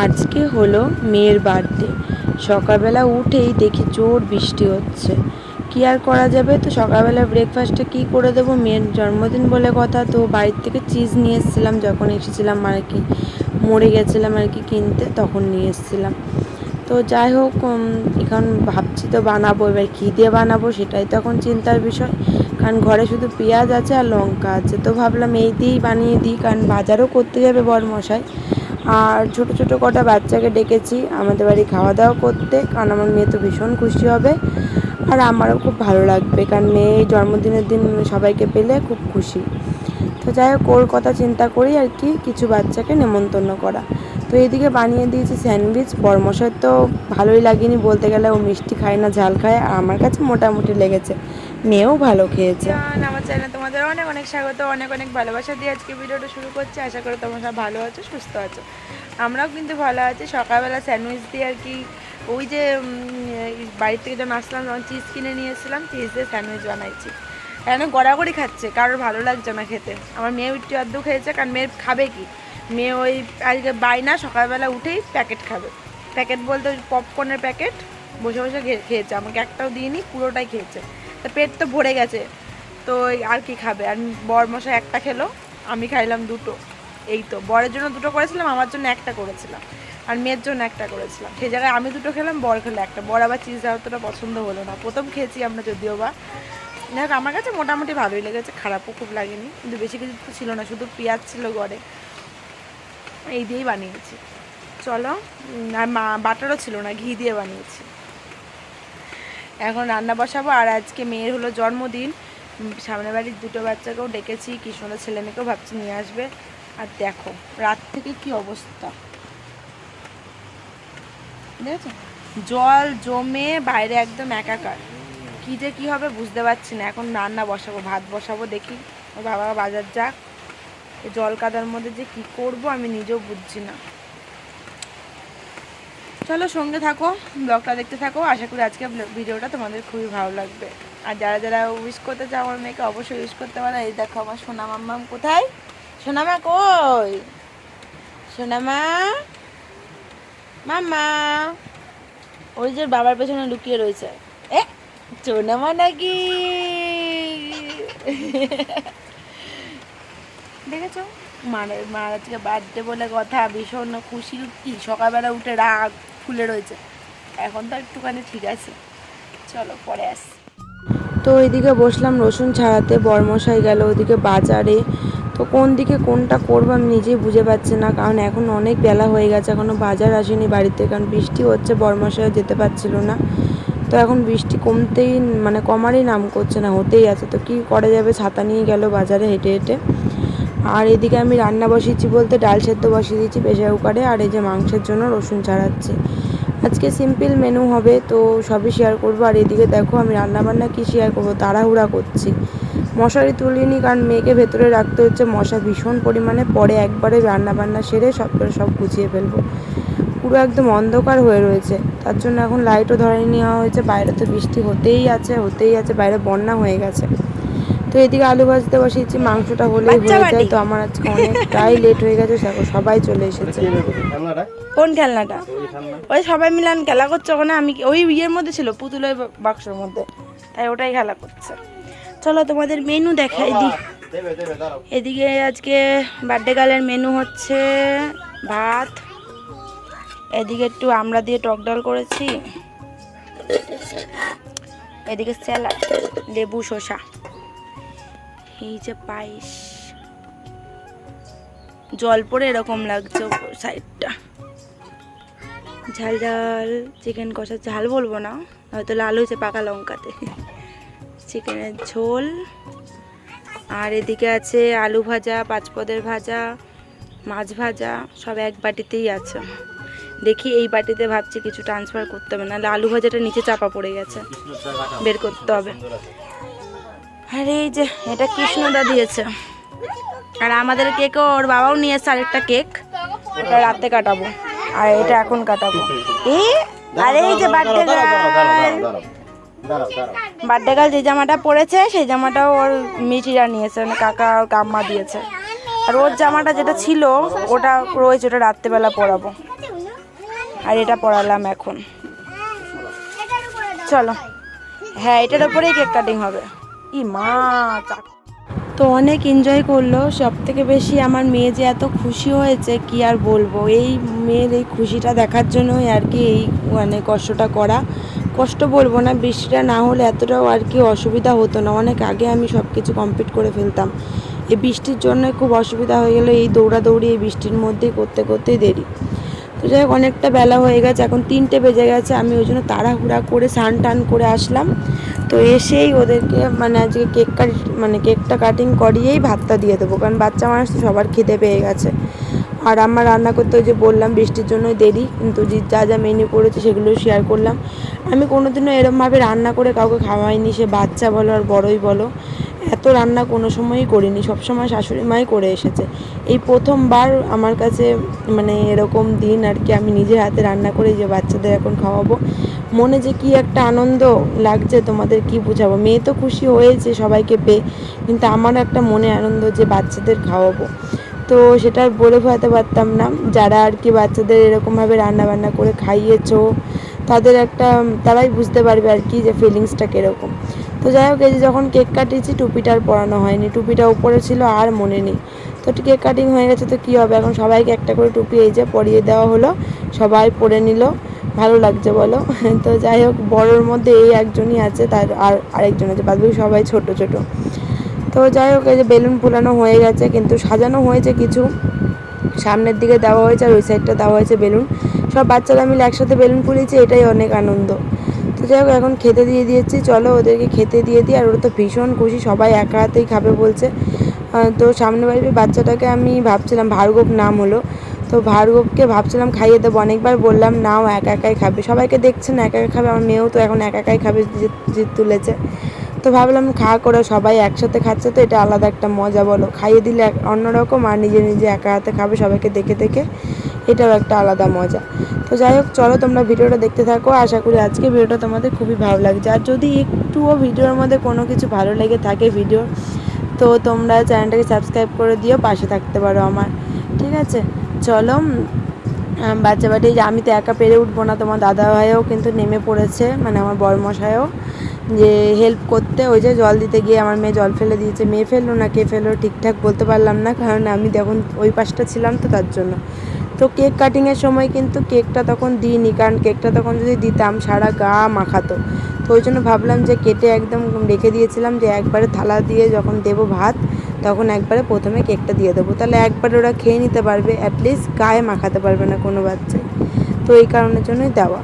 আজকে হলো মেয়ের বার্থডে। সকালবেলা উঠেই দেখি জোর বৃষ্টি হচ্ছে, কী আর করা যাবে। তো সকালবেলা ব্রেকফাস্টটা কী করে দেবো, মেয়ের জন্মদিন বলে কথা। তো বাড়ির থেকে চিজ নিয়ে এসেছিলাম, যখন এসেছিলাম আর কি, মরে গেছিলাম আর কি কিনতে, তখন নিয়ে এসেছিলাম। তো যাই হোক, এখন ভাবছি তো বানাবো, এবার কী দিয়ে বানাবো সেটাই তো এখন চিন্তার বিষয়। কারণ ঘরে শুধু পেঁয়াজ আছে আর লঙ্কা আছে, তো ভাবলাম এই দিয়েই বানিয়ে দিই, কারণ বাজারও করতে যাবে বরমশাই। আর ছোট ছোট কটা বাচ্চাকে ডেকেছি আমাদের বাড়ি খাওয়া দাওয়া করতে, কারণ আমার মেয়ে তো ভীষণ খুশি হবে আর আমারও খুব ভালো লাগবে, কারণ মেয়ে জন্মদিনের দিন সবাইকে পেলে খুব খুশি। তো যাই হোক, ওর কথা চিন্তা করি আর কি, কিছু বাচ্চাকে নেমন্তন্ন করা। তো এইদিকে বানিয়ে দিয়েছি স্যান্ডউইচ। বরমশাই তো ভালোই লাগেনি বলতে গেলে, ও মিষ্টি খায় না, ঝাল খায়, আর আমার কাছে মোটামুটি লেগেছে, মেয়েও ভালো খেয়েছে। আমার চ্যানেলে তোমাদের অনেক অনেক স্বাগত, অনেক অনেক ভালোবাসা দিয়ে আজকে ভিডিওটা শুরু করছি। আশা করি তোমরা সব ভালো আছো, সুস্থ আছো। আমরাও কিন্তু ভালো আছি। সকালবেলা স্যান্ডউইচ দিয়ে আর কি, ওই যে বাড়ির থেকে যখন আসলাম তখন চিজ কিনে নিয়ে এসেছিলাম, চিজ দিয়ে স্যান্ডউইচ বানাইছি। এখন গড়াগড়ি খাচ্ছে, কারোর ভালো লাগছে না খেতে। আমার মেয়ে একটু আধটু খেয়েছে, কারণ মেয়ের খাবে কি, মেয়ে ওই আজকে বাইনা সকালবেলা উঠেই প্যাকেট খাবে। প্যাকেট বলতে ওই পপকর্নের প্যাকেট বসে বসে খেয়েছে, আমাকে একটাও দিইনি, পুরোটাই খেয়েছে। তা পেট তো ভরে গেছে, তো আর কি খাবে। আর বরমশাই একটা খেলো, আমি খাইলাম দুটো। এই তো বরের জন্য দুটো করেছিলাম, আমার জন্য একটা করেছিলাম, আর মেয়ের জন্য একটা করেছিলাম। সেই জায়গায় আমি দুটো খেলাম, বর খেলো একটা। বর আবার চিজ অতটা পছন্দ হলো না, প্রথম খেয়েছি আমরা যদিও বা। দেখ আমার কাছে মোটামুটি ভালোই লেগেছে, খারাপও খুব লাগেনি, কিন্তু বেশি কিছু তো ছিল না, শুধু পেঁয়াজ ছিল ঘরে, এই দিয়েই বানিয়েছি। চলো, আর বাটারও ছিল না, ঘি দিয়ে বানিয়েছি। এখন রান্না বসাবো। আর আজকে মেয়ের হলো জন্মদিন, সামনের বাড়ির দুটো বাচ্চাকেও ডেকেছি, কৃষ্ণদের ছেলে মেয়েকেও ভাবছি নিয়ে আসবে। আর দেখো রাত থেকে কি অবস্থা, দেখেছো, জল জমে বাইরে একদম একাকার। কী যে কী হবে বুঝতে পারছি না। এখন রান্না বসাবো, ভাত বসাবো, দেখি ও বাবা বাজার যাক, জল কাদার মধ্যে যে কী করবো আমি নিজেও বুঝছি না। চলো সঙ্গে থাকো, ব্লগটা দেখতে থাকো। আশা করি আজকে ভিডিওটা তোমাদের খুবই ভালো লাগবে। আর যারা যারা উইশ করতে চাও আমার মেয়েকে, অবশ্যই উইশ করতে পারো। এই দেখো আমার সোনা মাম্মাম কোথায়, সোনামা কই, সোনামা, মাম্মা ওই যে বাবার পেছনে লুকিয়ে রয়েছে। এ সোনামা নাকি, দেখেছো। মার আজকে বার্থডে বলে কথা, ভীষণ খুশি, কি সকালবেলা উঠে রাগ ফুলে রয়েছে। এখন তো একটুখানি ঠিক আছে, চলো পরে আসি। তো ওইদিকে বসলাম রসুন ছাড়াতে, বরমশাই গেল ওইদিকে বাজারে। তো কোন দিকে কোনটা করবো আমি নিজেই বুঝে পাচ্ছি না, কারণ এখন অনেক বেলা হয়ে গেছে, এখনও বাজার আসেনি বাড়িতে, কারণ বৃষ্টি হচ্ছে, বরমশাইও যেতে পারছিল না। তো এখন বৃষ্টি কমতেই মানে কমারই নাম করছে না, হতেই আছে। তো কী করা যাবে, ছাতা নিয়ে গেল বাজারে হেঁটে হেঁটে। আর এদিকে আমি রান্না বসিয়েছি বলতে ডাল সেদ্ধ বসিয়ে দিয়েছি প্রেসার কুকারে, আর এই যে মাংসের জন্য রসুন ছাড়াচ্ছি। আজকে সিম্পল মেনু হবে, তো সবই শেয়ার করবো। আর এদিকে দেখো আমি রান্নাবান্না কী শেয়ার করবো, তাড়াহুড়া করছি, মশারি তুলিনি, কারণ মেয়েকে ভেতরে রাখতে হচ্ছে, মশা ভীষণ পরিমাণে পড়ে। একবারে রান্নাবান্না সেরে সব গুছিয়ে ফেলবো। পুরো একদম অন্ধকার হয়ে রয়েছে, তার জন্য এখন লাইটও ধরে নেওয়া হয়েছে। বাইরে তো বৃষ্টি হতেই আছে, বাইরে বন্যা হয়ে গেছে। তো এদিকে আলু ভাজতে বসিয়েছি, মাংসটা হলেই হয়ে যায়। তো আমার আজকে অনেকটাই লেট হয়ে গেছে, সবাই চলে এসেছে। কোন খেলনাটা? ওই সবাই মিলান খেলা করছে ওখানে, আমি ওই ইয়ের মধ্যে ছিল, পুতুলের বাক্সের মধ্যে, তাই ওটাই খেলা করছে। চলো তোমাদের মেনু দেখাই দিই। এদিকে আজকে বার্থডে গার্লের মেনু হচ্ছে ভাত, এদিকে একটু আমড়া দিয়ে টক ডাল করেছি, এদিকে স্যালাড, লেবু শসা, এই যে পায়েস, জল পড়ে এরকম লাগছে সাইডটা, ঝাল ঝাল চিকেন কষা, ঝাল বলবো না, হয়তো লাল হয়েছে পাকা লঙ্কাতে, চিকেনের ঝোল। আর এদিকে আছে আলু ভাজা, পাঁচপদের ভাজা, মাছ ভাজা, সব এক বাটিতেই আছে। দেখি এই বাটিতে ভাবছি কিছু ট্রান্সফার করতে হবে, নাহলে আলু ভাজাটা নিচে চাপা পড়ে গেছে, বের করতে হবে। আর এই যে এটা কৃষ্ণদা দিয়েছে, আর আমাদের কেকও ওর বাবাও নিয়ে এসছে আরেকটা কেক, এটা রাতে কাটাবো আর এটা এখন কাটাবো। আরে এই যে বার্থডে গার্ল যে জামাটা পরেছে সেই জামাটাও ওর মিঠিরা নিয়েছে, মানে কাকা আর কাম্মা দিয়েছে। আর ওর জামাটা যেটা ছিল ওটা রয়েছে, ওটা রাত্রেবেলা পরাবো। আর এটা পড়ালাম এখন। চলো, হ্যাঁ এটার ওপরেই কেক কাটিং হবে। ই মা, তো অনেক এনজয় করলো। সব থেকে বেশি আমার মেয়ে যে এত খুশি হয়েছে কি আর বলবো। এই মেয়ের এই খুশিটা দেখার জন্যই আর কি এই মানে কষ্টটা করা। কষ্ট বলবো না, বৃষ্টিটা না হলে এতটাও আর কি অসুবিধা হতো না। অনেক আগে আমি সব কিছু কমপ্লিট করে ফেলতাম। এই বৃষ্টির জন্য খুব অসুবিধা হয়ে গেলো। এই দৌড়াদৌড়ি এই বৃষ্টির মধ্যেই করতে করতেই দেরি। তো যাই হোক, অনেকটা বেলা হয়ে গেছে, এখন 3টে বেজে গেছে। আমি ওই জন্য তাড়াহুড়া করে স্নান টান করে আসলাম। তো এসেই ওদেরকে মানে আজকে কেকটা কাটিং করিয়েই ভাতটা দিয়ে দেবো, কারণ বাচ্চা মানুষ তো সবার খিদে পেয়ে গেছে। আর আমার রান্না করতে ওই যে বললাম বৃষ্টির জন্যই দেরি, কিন্তু যা যা মেনু করেছে সেগুলো শেয়ার করলাম। আমি কোনোদিনও এরমভাবে রান্না করে কাউকে খাওয়াইনি, সে বাচ্চা বলো আর বড়ই বলো। এত রান্না কোনো সময়ই করিনি, সবসময় শাশুড়ি মাই করে এসেছে। এই প্রথমবার আমার কাছে মানে এরকম দিন আর কি আমি নিজের হাতে রান্না করে যে বাচ্চাদের এখন খাওয়াবো। মনে যে কি একটা আনন্দ লাগছে তোমাদের কি বোঝাবো। মেয়ে তো খুশি হয়েছে সবাইকে পেয়ে, কিন্তু আমার একটা মনে আনন্দ যে বাচ্চাদের খাওয়াবো। তো সেটা বলে বোঝাতে পারতাম না। যারা আর কি বাচ্চাদের এরকমভাবে রান্না বান্না করে খাইয়েছো তারাই বুঝতে পারবে আর কি যে ফিলিংসটা কীরকম। তো যাই হোক, এই যে যখন কেক কাটিয়েছি টুপিটা আর পরানো হয়নি, টুপিটা উপরে ছিল আর মনে নেই। তো কেক কাটিং হয়ে গেছে, তো কী হবে, এখন সবাইকে একটা করে টুপি এই যে পরিয়ে দেওয়া হলো, সবাই পরে নিল। ভালো লাগছে বলো। তো যাই হোক, বড়োর মধ্যে এই একজনই আছে, তার আরেকজন আছে, বাদবাকি সবাই ছোট ছোট। তো যাই হোক, এই যে বেলুন ফুলানো হয়ে গেছে, কিন্তু সাজানো হয়েছে কিছু, সামনের দিকে দেওয়া হয়েছে আর ওই সাইডটা দেওয়া হয়েছে বেলুন। সব বাচ্চারা মিলে একসাথে বেলুন ফুলিয়েছে, এটাই অনেক আনন্দ। তো যাই হোক, এখন খেতে দিয়ে দিয়েছি, চলো ওদেরকে খেতে দিয়ে দিই। আর ওরা তো ভীষণ খুশি, সবাই একা হাতেই খাবে বলছে। তো সামনে বাড়ির বাচ্চাটাকে আমি ভাবছিলাম, ভার্গব নাম হলো, তো ভার্গবকে ভাবছিলাম খাইয়ে দেবো। অনেকবার বললাম নাও, একা একাই খাবে, সবাইকে দেখছে না একা একা খাবে। আমার মেয়েও তো এখন একা একাই খাবে, জিদ তুলেছে। তো ভাবলাম খাওয়া করে সবাই একসাথে খাচ্ছে, তো এটা আলাদা একটা মজা বলো। খাইয়ে দিলে অন্যরকম, আর নিজে নিজে একা হাতে খাবে সবাইকে দেখে দেখে, এটাও একটা আলাদা মজা। তো যাই হোক, চলো তোমরা ভিডিওটা দেখতে থাকো। আশা করি আজকে ভিডিওটা তোমাদের খুবই ভালো লাগছে। আর যদি একটুও ভিডিওর মধ্যে কোনো কিছু ভালো লেগে থাকে ভিডিও, তো তোমরা চ্যানেলটাকে সাবস্ক্রাইব করে দিও, পাশে থাকতে পারো আমার, ঠিক আছে। চলো, বাচ্চা বাটি আমি তো একা পেরে উঠবো না, তোমার দাদা ভাইও কিন্তু নেমে পড়েছে, মানে আমার বড়মশাইও, যে হেল্প করতে। ওই যে জল দিতে গিয়ে আমার মেয়ে জল ফেলে দিয়েছে। মেয়ে ফেললো না কে ফেললো ঠিকঠাক বলতে পারলাম না, কারণ আমি তখন ওই পাশটা ছিলাম, তো তার জন্য। তো কেক কাটিংয়ের সময় কিন্তু কেকটা তখন দিইনি, কারণ কেকটা তখন যদি দিতাম সারা গা মাখাতো। তো ওই জন্য ভাবলাম যে কেটে একদম রেখে দিয়েছিলাম, যে একবারে থালা দিয়ে যখন দেবো ভাত, তখন একবারে প্রথমে কেকটা দিয়ে দেবো, তাহলে একবারে ওরা খেয়ে নিতে পারবে, অ্যাটলিস্ট গায়ে মাখাতে পারবে না কোনো বাচ্চাই। তো এই কারণের জন্যই দেওয়া।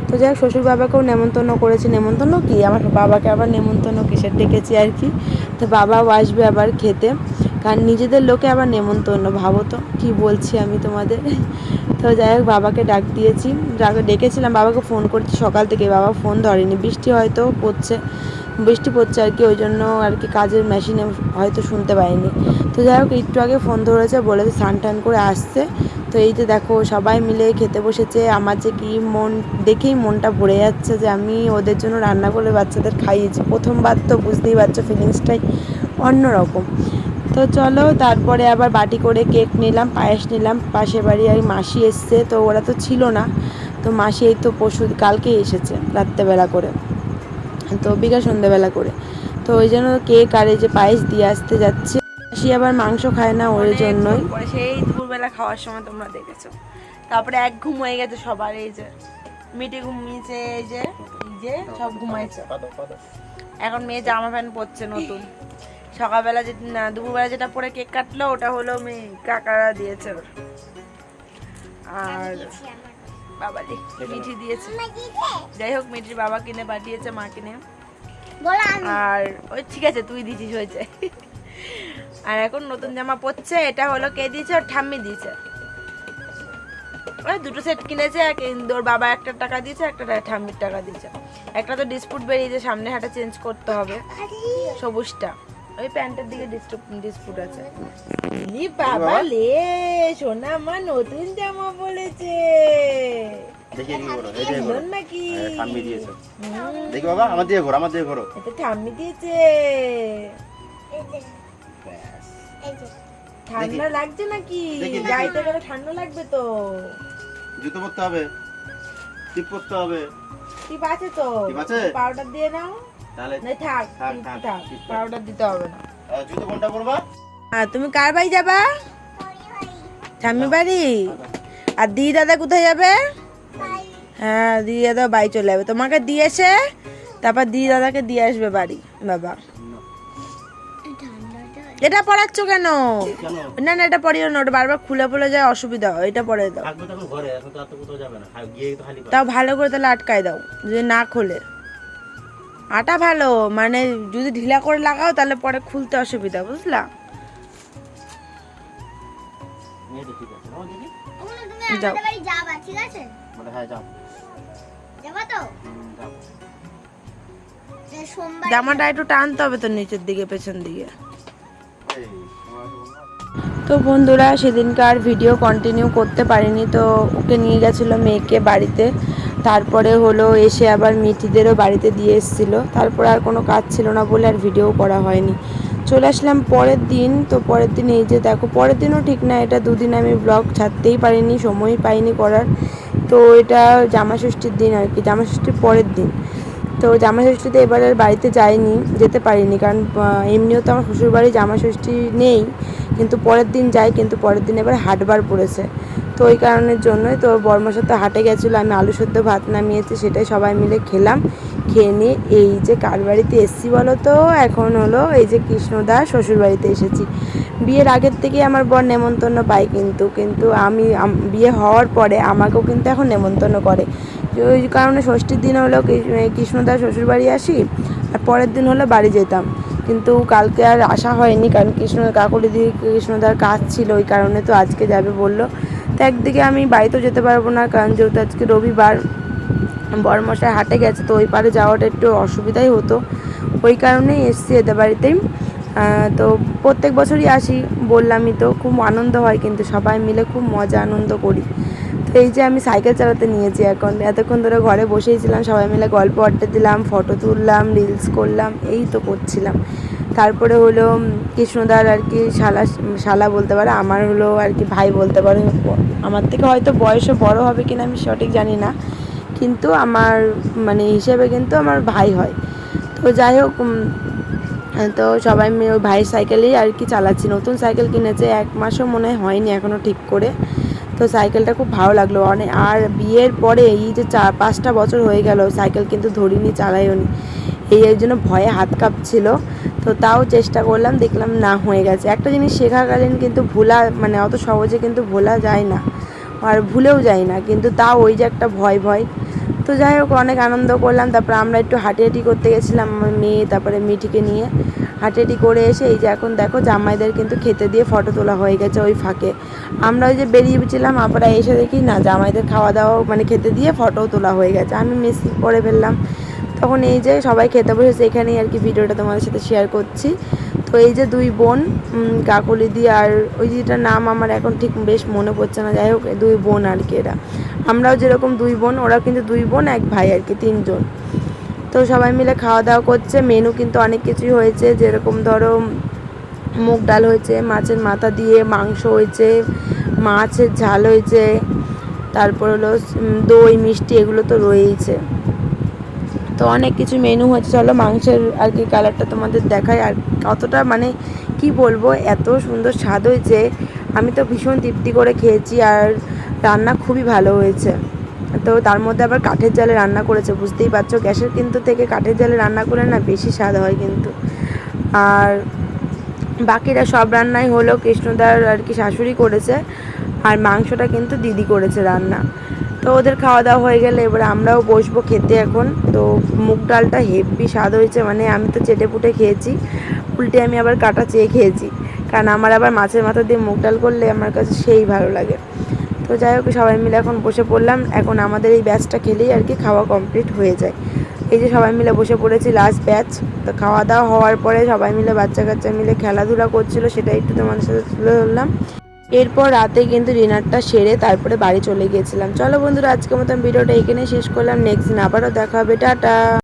তো যাই হোক, শ্বশুর বাবাকেও নেমন্তন্ন করেছি। নেমন্তন্ন কি, আমার বাবাকে আবার নেমন্তন্ন কিসের ডেকেছি আর কি। তো বাবাও আসবে আবার খেতে, কারণ নিজেদের লোকে আবার নেমন্তন্ন, ভাবো তো কী বলছি আমি তোমাদের। তো যাই হোক, বাবাকে ডেকেছিলাম, বাবাকে ফোন করছি সকাল থেকে, বাবা ফোন ধরেনি। বৃষ্টি পড়ছে আর কি, ওই জন্য আর কি কাজের মেশিনে হয়তো শুনতে পাইনি। তো যাই হোক, একটু আগে ফোন ধরেছে, বলেছে স্নান টান করে আসছে। তো এই যে দেখো সবাই মিলে খেতে বসেছে। আমার যে কি দেখেই মনটা ভরে যাচ্ছে, যে আমি ওদের জন্য রান্না করে বাচ্চাদের খাইয়েছি প্রথমবার, তো বুঝতেই পারছো ফিলিংসটাই অন্যরকম। তো চলো, তারপরে আবার বাটি করে কেক নিলাম, পায়েস নিলাম। পাশের বাড়ি আর মাসি এসছে, তো ওরা তো ছিল না। তো মাসি এই তো কালকেই এসেছে রাত্রেবেলা করে, তো বিকাল সন্ধ্যেবেলা করে। তো ওই জন্য কেক আর এই যে পায়েস দিয়ে আসতে যাচ্ছে। মাসি আবার মাংস খায় না, ওই জন্যই। সেই দুপুরবেলা খাওয়ার সময় তোমরা দেখেছো, তারপরে এক ঘুম হয়ে গেছে সবার। এই যে মিটি ঘুমিয়েছে, এই যে সব ঘুমাইছে। এখন মেয়ে জামা প্যান্ট পরছে নতুন। সকালবেলা দুপুরবেলা যেটা পরে কেক কাটলো, ওটা হলো মেয়ে কাকারা দিয়েছে ওর। আর বাবালি মিঠি দিয়েছে। যাই হোক, মিঠির বাবা কিনে পাঠিয়েছে, মা কিনে। আর ওই ঠিক আছে, তুই দিয়েছিস, হয়েছে। আর এখন নতুন জামা পরছে। এটা হলো কে দিয়েছে, ওর ঠাম্মি দিয়েছে। ওই দুটো সেট কিনেছে, ওর বাবা একটা টাকা দিয়েছে, একটা ঠাম্মির টাকা দিয়েছে। একটা তো ডিসপুট বেরিয়েছে, সামনে হাঁটা চেঞ্জ করতে হবে, সবুজটা। ওই প্যান্টের দিকে ডিসপুট আছে। বাবা লে, সোনা মা নতুন জামা বলেছে নাকি? দেখি বাবা, আমার দিকে ঘোরো। এটা ঠাম্মি দিয়েছে। ঠান্ডা লাগছে নাকি? গাইতে গেলে ঠান্ডা লাগবে তো। জুতো পরতে হবে। টিপ করতে হবে। টিপ আছে তো, টিপ আছে? পাউডার দিয়ে নাও। তাহলে না থাক, থাক, টিপ থাক, থাক, টিপ থাক। পাউডার দিতে হবে না। জুতো কোনটা পরবা? আর তুমি কার বাড়ি যাবা? ঠাম্মি বাড়ি। আর দিদি দাদা কোথায় যাবে? হ্যাঁ, দিদি দাদা বাড়ি চলে যাবে, তোমাকে দিয়েছে তারপর দিদি দাদাকে দিয়ে আসবে বাড়ি। বাবা এটা পড়াচ্ছ কেন? কেন? না না, এটা পড়িও না, ওটা বারবার খুলে পড়ে যায়, অসুবিধা হয়, এটা পরে দাও। থাকবে তখন ঘরে, এখন তো আর তো কোথাও যাবে না, গিয়ে তো খালি তাও ভালো করে তাহলে আটকায় দাও, যদি না খোলে। আটা ভালো, মানে যদি ঢিলা করে লাগাও তাহলে পরে খুলতে অসুবিধা, বুঝলা? এই তো ঠিক আছে। ও দিদি, ওগুলো তুমি আমাদের বাড়ি যাবা, ঠিক আছে? বলে হ্যাঁ যাও। যাবা তো? যাও। এই সোমবার জামাটা একটু টানতে হবে তো নিচের দিকে, পেছন দিকে। এই তোমার বলবো। তো বন্ধুরা, সেদিনকার ভিডিও কন্টিনিউ করতে পারিনি, তো ওকে নিয়ে গেছিলো মেয়েকে বাড়িতে, তারপরে হলো এসে আবার মিঠিদেরও বাড়িতে দিয়ে এসেছিলো, তারপরে আর কোনো কাজ ছিল না বলে আর ভিডিও করা হয়নি। চলে আসলাম পরের দিন। তো পরের দিন এই যে দেখো, পরের দিনও ঠিক না, এটা দুদিন আমি ব্লগ ছাড়তেই পারিনি, সময়ই পাইনি করার। তো এটা জামাষষ্ঠীর দিন আর কি, জামাষষ্ঠীর পরের দিন। তো জামাষষ্ঠীতে এবার আর বাড়িতে যাইনি, যেতে পারিনি, কারণ এমনিও তো আমার শ্বশুরবাড়ি জামাষষ্ঠী নেই, কিন্তু পরের দিন যাই, কিন্তু পরের দিন এবার হাটবার পড়েছে, তো ওই কারণের জন্যই। তো বর্মার সাথে হাটে গেছিলো, আমি আলু সেদ্ধ ভাত নামিয়েছি, সেটাই সবাই মিলে খেলাম। খেয়ে নিয়ে এই যে কার বাড়িতে এসেছি বলো তো, এখন হলো এই যে কৃষ্ণদার শ্বশুরবাড়িতে এসেছি। বিয়ের আগের থেকেই আমার বর নেমন্তন্ন পাই, কিন্তু কিন্তু আমি বিয়ে হওয়ার পরে আমাকেও কিন্তু এখন নেমন্তন্ন করে। ওই কারণে ষষ্ঠীর দিন হলো কৃষ্ণদার শ্বশুরবাড়ি আসি, আর পরের দিন হলো বাড়ি যেতাম, কিন্তু কালকে আর আসা হয়নি, কারণ কাকুলিদি কৃষ্ণদার কাজ ছিল, ওই কারণে। তো আজকে যাবে বললো, তো একদিকে আমি বাড়িতেও যেতে পারবো না, কারণ যেহেতু আজকে রবিবার, বড়মশাই হাটে গেছে, তো ওই পারে যাওয়াটা একটু অসুবিধাই হতো, ওই কারণেই এসছি এদের বাড়িতেই। তো প্রত্যেক বছরই আসি, বললামই তো, খুব আনন্দ হয়, কিন্তু সবাই মিলে খুব মজা আনন্দ করি। তো এই যে আমি সাইকেল চালাতে নিয়েছি এখন, এতক্ষণ ধরে ঘরে বসেই ছিলাম, সবাই মিলে গল্প আড্ডা দিলাম, ফটো তুললাম, রিলস করলাম, এই তো করছিলাম। তারপরে হলো কৃষ্ণদার আর কি শালা বলতে পারো, আমার হলো আর কি ভাই বলতে পারো, আমার থেকে হয়তো বয়সে বড় হবে কিনা আমি সঠিক জানি না, কিন্তু আমার মানে হিসেবে কিন্তু আমার ভাই হয়। তো যাই হোক, তো সবাই মিলে ওই ভাইয়ের সাইকেলেই আর কি চালাচ্ছি, নতুন সাইকেল কিনেছে, 1 মাসও মনে হয়নি এখনও ঠিক করে। তো সাইকেলটা খুব ভালো লাগলো অনেক, আর বিয়ের পরে এই যে 4-5টা বছর হয়ে গেল সাইকেল কিন্তু ধরিনি, চালাইও নি, এই জন্য ভয়ে হাত কাঁপছিল। তো তাও চেষ্টা করলাম, দেখলাম না হয়ে গেছে। একটা জিনিস শেখাকালীন কিন্তু ভোলা, মানে অত সহজে কিন্তু ভোলা যায় না, আর ভুলেও যায় না, কিন্তু তাও ওই যে একটা ভয় ভয়। তো যাই হোক, অনেক আনন্দ করলাম। তারপরে আমরা একটু হাঁটাহাঁটি করতে গেছিলাম, আমার মেয়ে তারপরে মিঠিকে নিয়ে হাঁটাহাঁটি করে এসে এই যে এখন দেখো জামাইদের কিন্তু খেতে দিয়ে ফটো তোলা হয়ে গেছে ওই ফাঁকে। আমরা ওই যে বেরিয়েছিলাম, আমরা এসে দেখি না জামাইদের খাওয়া দাওয়া মানে খেতে দিয়ে ফটোও তোলা হয়ে গেছে, আমি মিস করে ফেললাম। তখন এই যে সবাই খেতে বসেছে, এখানেই আর কি ভিডিওটা তোমাদের সাথে শেয়ার করছি। তো এই যে 2 বোন, কাকুলিদি আর ওই যেটার নাম আমার এখন ঠিক বেশ মনে পড়ছে না, যাই হোক 2 বোন আর কি এরা। আমরাও যেরকম 2 বোন, ওরা কিন্তু 2 বোন 1 ভাই আর কি, 3 জন। তো সবাই মিলে খাওয়া দাওয়া করছে, মেনু কিন্তু অনেক কিছুই হয়েছে, যেরকম ধরো মুগ ডাল হয়েছে, মাছের মাথা দিয়ে মাংস হয়েছে, মাছের ঝাল হয়েছে, তারপর হলো দই মিষ্টি, এগুলো তো রয়েইছে। তো অনেক কিছু মেনু হয়েছে, চলো মাংসের আর কি কালারটা তোমাদের দেখায়, আর কতটা মানে কি বলবো, এত সুন্দর স্বাদ হয়েছে, আমি তো ভীষণ তৃপ্তি করে খেয়েছি, আর রান্না খুবই ভালো হয়েছে। তো তার মধ্যে আবার কাঠের জালে রান্না করেছে, বুঝতেই পারছো, গ্যাসের কিন্তু থেকে কাঠের জালে রান্না করে না বেশি স্বাদ হয় কিন্তু। আর বাকিরা সব রান্নাই হলো কৃষ্ণদার আর কি শাশুড়ি করেছে, আর মাংসটা কিন্তু দিদি করেছে রান্না। তো ওদের খাওয়া দাওয়া হয়ে গেলে এবার আমরাও বসবো খেতে এখন। তো মুগ ডালটা হেভি স্বাদ হয়েছে, মানে আমি তো চেটে পুটে খেয়েছি, উল্টে আমি আবার কাটা চেয়ে খেয়েছি, কারণ আমার আবার মাছের মাথা দিয়ে মুগ ডাল করলে আমার কাছে সেই ভালো লাগে। তো যাই হোক, সবাই মিলে এখন বসে পড়লাম, এখন আমাদের এই ব্যাচটা খেলেই আর কি খাওয়া কমপ্লিট হয়ে যায়। এই যে সবাই মিলে বসে পড়েছি, লাস্ট ব্যাচ। তো খাওয়া দাওয়া হওয়ার পরে সবাই মিলে বাচ্চা কাচ্চা মিলে খেলাধুলা করছিল, সেটা একটু তোমাদের সাথে তুলে ধরলাম। এরপর রাতে কিন্তু ডিনারটা সেরে তারপরে বাড়ি চলে গিয়েছিলাম। চলো বন্ধুরা, আজকের মতন ভিডিওটা এখানে শেষ করলাম, নেক্সট দিন আবারও দেখা হবে, টাটা।